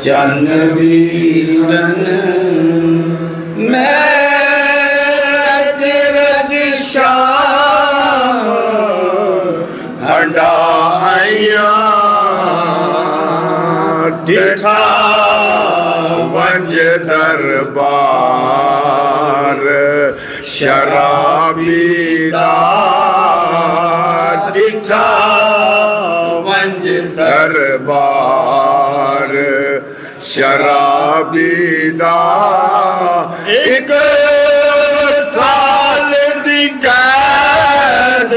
चन वीरन मैं रज रज शाम हंडाइया डिठा वंज दरबार शराबी दा डिठा वंज दरबार शराबी दा एक साल दी कैद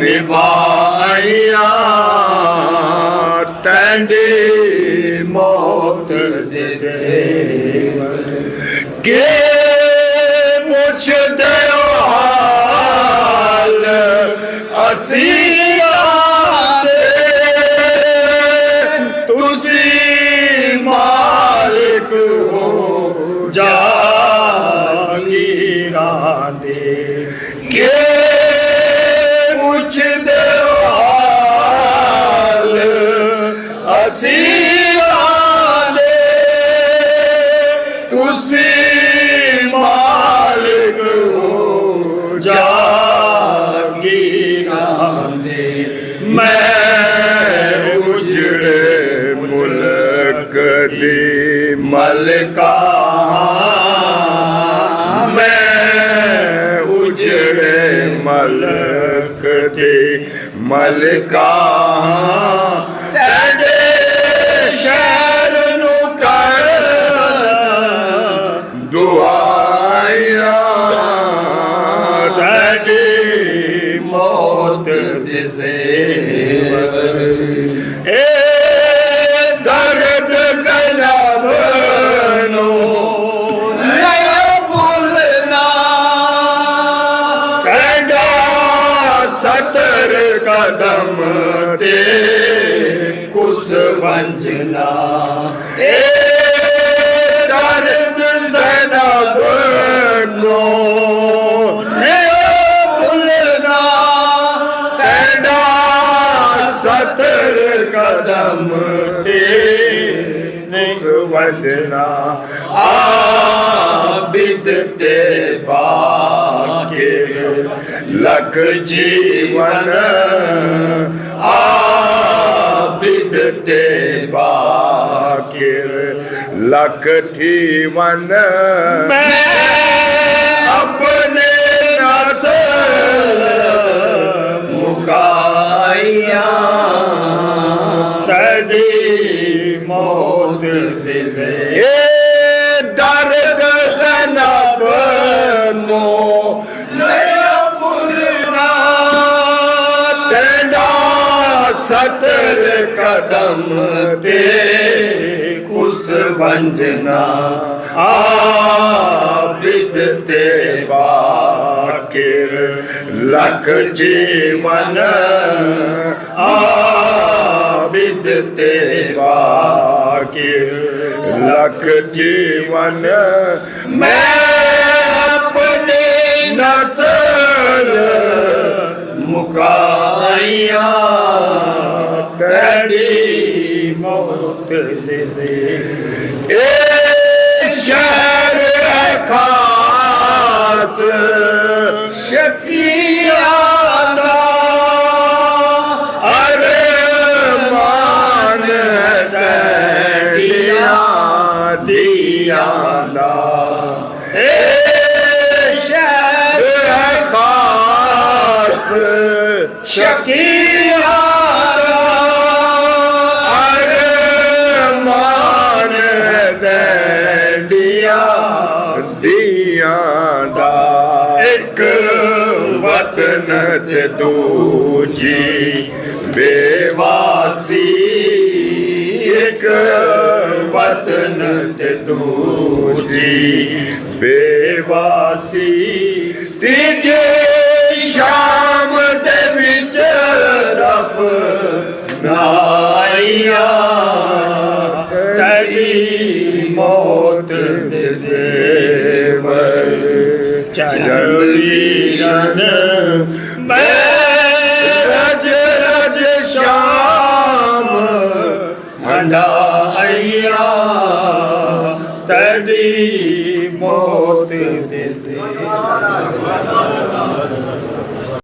निभाइया तैंडी मौत दिसे के मुझ दे हाल असी के पूछ दे हाल असी वाले तुसी मालिक हो जागीरां दे मैं उजड़े मुल्क दी मलका मलक दे मलका तेरे शहर नू कर दुआया तेरी मौत दिसे दर्द सलब नू सतर कदम ते कुस वंजना ए दर्द ज़ैनब को ने भूलना तेरा सतर कदम ते कुस वंजना आबिद ते बाकिर लख जीवन आबिद ते बाकिर लख थीवन मैं अपने नस्ल मुकाइया तेरी मौत दिसे दर्द ज़ैनब को सतर कदम ते कुस वंजना आबिद ते बाकिर लख जीवन आबिद ते बाकिर लख जीवन मैं अपने नस्ल मुकाइया तेरी मौत दिसे शहर खास शकिया दा अरमान तेरिया दिया दा शहर खास शकिया एक वतन ते दूजी बेवासी एक वतन ते दूजी बेवासी तीजे शाम दे विच रफ नाइया तेरी मौत दिसे चलीरन मैं रज रज शाम हंडाया मैया तेरी मौत दे से